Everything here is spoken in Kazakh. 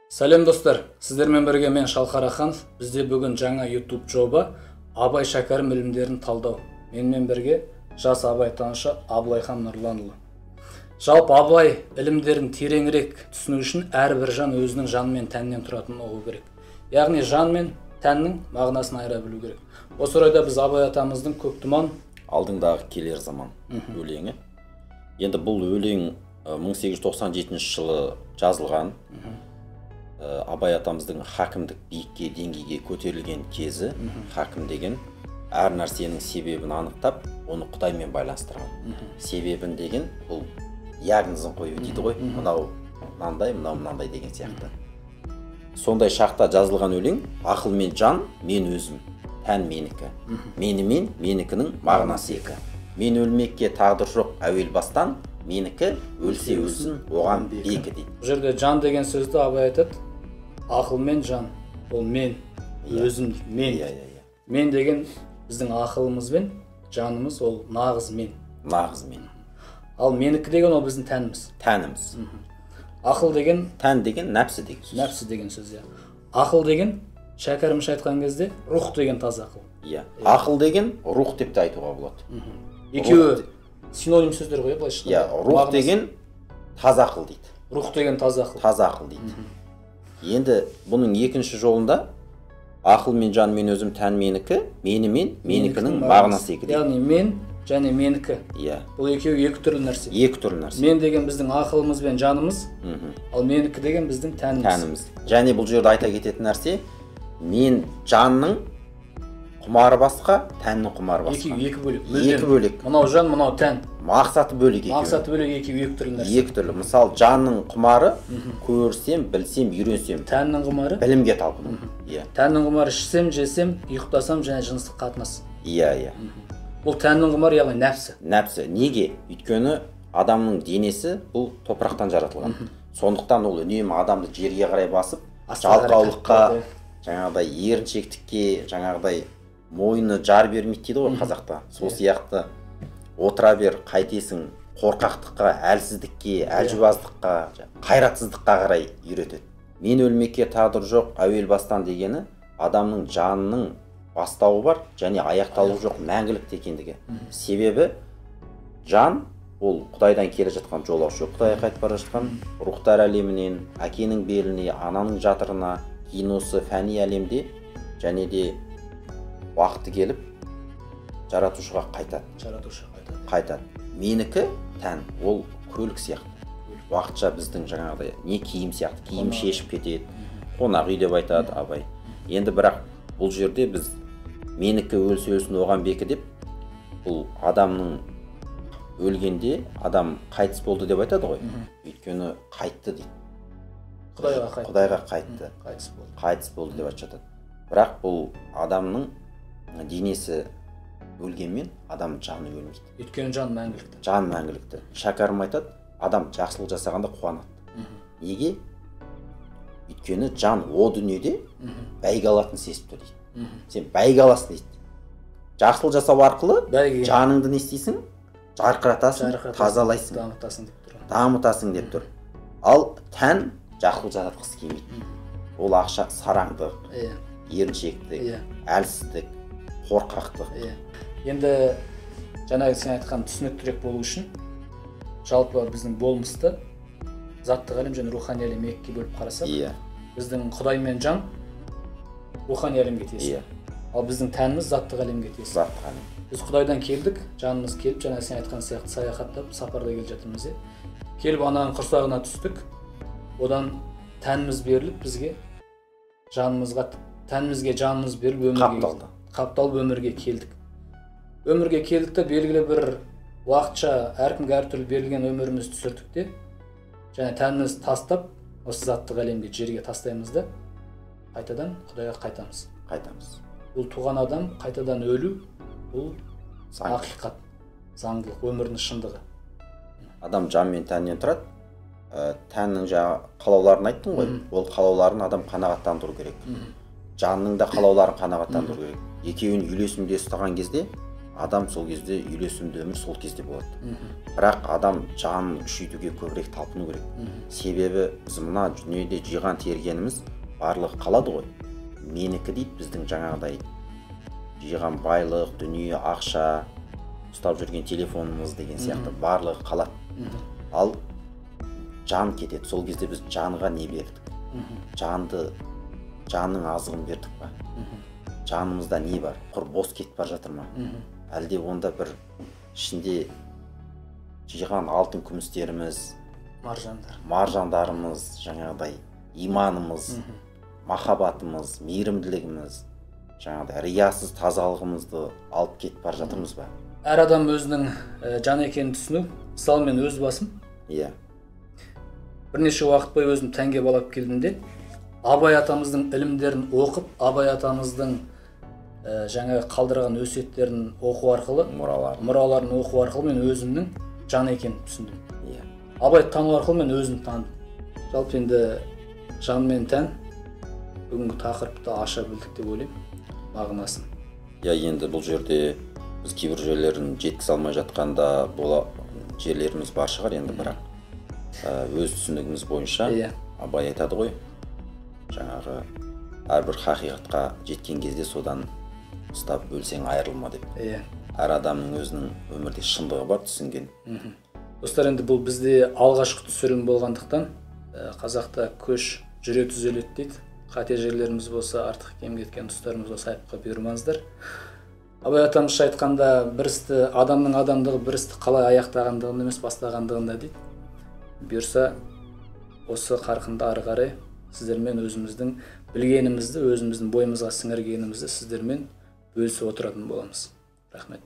Сәлем достар, сіздермен бірге мен Шалқар Аханов. Бізде бүгін жаңа YouTube жоба Абай шәкәрім ілімдерін талдау. Менімен бірге жас абайтанушы Абылайхан Нұрланұлы. Жалпы Абай ілімдерін тереңірек түсіну үшін әрбір жан өзінің жаны мен тәнінен тұратынын ұғу керек. Яғни жан мен тәннің мағынасын айыра білу керек. Осы орайда біз Абай атамыздың Көк тұман алдыңдағы келер заман өлеңі. Енді бұл өлең 1897 жылы жазылған. Абай атамыздың хакімдік биікке деңгейге көтерілген кезі. Хакім деген әр нәрсенің себебін анықтап, оны Құдаймен байланыстырған. Себебін деген бұл диагнозын қою дейді ғой. Мынау мынандай, мынау мынандай деген сияқты. Сондай шақта жазылған өлең ақыл мен жан мен өзім, тән менікі. Менімен менікінің мағынасы екі. Мен өлмекке тағдыр жоқ әуел бастан, менікі өлсе өлсін оған бекі дейді. Бұл жерде жан деген сөзді Абай айтады. Ақыл мен жан, ол мен, өзім, мен. Мен деген біздің ақылымыз бен жанымыз, ол нағыз мен. Нағыз мен. Ал менікі деген ол біздің тәніміз. Тәніміз. Ақыл деген, тән деген нәпсі деген сөз. Нәпсі деген сөз. Ақыл деген, шәкәрімше айтқан кезде, рух деген таза ақыл. Ақыл деген рух деп те айтуға болады. Екеуі синоним сөздер ғой, былайша. Рух деген таза ақыл дейді. Рух деген таза ақыл. Таза ақыл дейді. Енді бұның екінші жолында ақыл мен жан мен өзім, тән менікі, менімен менікінің мағынасы екі дейді. Яғни мен және менікі. Бұл екеуі екі түрлі нәрсе. Екі түрлі нәрсе. Мен деген біздің ақылымыз бен жанымыз, ал менікі деген біздің тәніміз. Және бұл жерде айта кететін нәрсе, мен жанның құмары басқа, тәннің құмары басқа. Екі бөлек. Екі бөлек. Мынау жан, мынау тән. Мақсаты бөлек екеуі. Мақсаты бөлек екеуі екі түрлі нәрсе. Екі түрлі. Мысалы, жанның құмары көрсем, білсем, үйренсем. Тәннің құмары білімге талпыну. Тәннің құмары ішсем, жесем, ұйықтасам және жыныстық қатынас. Бұл тәннің құмары, яғни нәпсі. Нәпсі. Неге? Өйткені адамның денесі бұл топырақтан жаратылған. Сондықтан ол үнемі адамды жерге қарай басып, жалқаулыққа, жаңағыдай еріншектікке, жаңағыдай мойны жар бермейді дейді ғой қазақта. Сол сияқты отыра бер, қайтесің, қорқақтыққа, әлсіздікке, әлжуаздыққа, қайратсыздыққа қарай үйретеді. Мен өлмекке тағдыр жоқ әуел бастан дегені адамның жанының бастауы бар және аяқталуы жоқ мәңгілік екендігі. Себебі жан ол Құдайдан келе жатқан жолаушы, Құдайға қайтып бара жатқан рухтар әлемінен, әкенің беліне, ананың жатырына, кейін осы фәни әлемде және де уақыты келіп жаратушыға қайтады. Менікі тән, ол көлік сияқты. Уақытша біздің жаңағыдай не киім сияқты, киім шешіп кетеді, қонақ үй деп айтады Абай. Енді бірақ бұл жерде біз менікі өлсе өлсін оған бекі деп, бұл адамның өлгенде адам қайтыс болды деп айтады ғой. Өйткені қайтты дейді. Құдайға қайтты. Қайтыс болды деп айтады. Бірақ бұл адамның денесі өлгенмен адам жаны өлмейді. Өйткені жан мәңгілікті. Жан мәңгілікті. Шәкәрім айтады, адам жақсылық жасағанда қуанады. Неге? Өйткені жан о дүниеде бәйге алатын сезіп тұр дейді. Сен бәйге аласың дейді. Жақсылық жасау арқылы жаныңды не істейсің? Жарқыратасың, тазалайсың, дамытасың деп тұр. Ал тән жақсылық жасатқысы келмейді. Ол ақша сараңдық, еріншектік, әлсіздік, қорқақтық. Енді жаңағы сен айтқан түсініктірек болу үшін жалпы біздің болмысты заттық әлем және рухани әлем екіге бөліп қарасақ, біздің Құдай мен жан рухани әлемге тиесілі. Ал біздің тәніміз заттық әлемге тиесілі. Біз Құдайдан келдік, жанымыз келіп, жаңа сен айтқан сияқты саяхаттап, сапарда келіп жатырмыз. Келіп ананың құрсағына түстік, одан тәніміз беріліп бізге, тәнімізге жанымыз беріліп қапталып өмірге келдік. Өмірге келдік те белгілі бір уақытша әркімге әртүрлі берілген өмірімізді түсірдік те, және тәнімізді тастап, осы заттық әлемге, жерге тастаймыз да, қайтадан Құдайға қайтамыз. Бұл туған адам қайтадан өлу, бұл ақиқат, заңдылық, өмірдің шындығы. Адам жан мен тәннен тұрады. Тәннің қалауларын айттың ғой, ол қалауларын адам қанағаттандыру керек. Жанның да қалауларын қанағаттандыру керек. Екеуін үйлесімде ұстаған кезде адам сол кезде үйлесімді өмір сол кезде болады. Бірақ адам жанын күшейтуге көбірек талпыну керек. Себебі біз мына дүниеде жиған тергеніміз барлығы қалады ғой. Менікі дейді, біздің жаңағыдай жиған байлық, дүние, ақша, ұстап жүрген телефонымыз деген сияқты барлығы қалады. Ал жан кетеді. Сол кезде біз жанға не бердік? Жанның азығын бердік па? Жанымызда не бар? Құр бос кетіп бара жатыр ма? Әлде онда бір ішінде жиған алтын күмістеріміз, маржандарымыз, жаңағыдай иманымыз, махаббатымыз, мейірімділігіміз, жаңағыдай риясыз тазалығымызды алып кетіп бара жатырмыз ба? Әр адам өзінің жан екенін түсіну. Мысалы мен өз басым. Иә. Бірнеше уақыт бойы өзім тәнге балап келдімде, Абай атамыздың ілімдерін оқып, Абай атамыздың жаңағы қалдырған өсиеттерін оқу арқылы, мұраларын оқу арқылы мен өзімнің жан екенін түсіндім. Абайды тану арқылы мен өзімді таныдым. Жалпы енді жан мен тән бүгінгі тақырыпты аша білдік деп ойлаймын, мағынасын. Енді бұл жерде біз кейбір жерлерін жеткізе алмай жатқанда жерлеріміз бар шығар енді, бірақ өз түсінігіміз бойынша Абай айтады ғой, жаңағы әрбір хақиқатқа жеткен кезде содан ұстап өлсең айырылма деп. Әр адамның өзінің өмірде шындығы бар, түсінген. Достар, енді бұл бізде алғашқы түсірілім болғандықтан қазақта көш жүре түзеледі дейді. Қате жерлеріміз болса, артық кем кеткен тұстарымыз болса айыпқа бұйырмаңыздар. Абай атамыз айтқанда, бір істі адамның адамдығы бір істі қалай аяқтағандығында емес бастағандығында дейді. Бұйырса осы қарқында ары қарай сіздермен өзіміздің білгенімізді, өзіміздің бойымызға сіңіргенімізді сіздермен бөлісіп отыратын боламыз. Рахмет.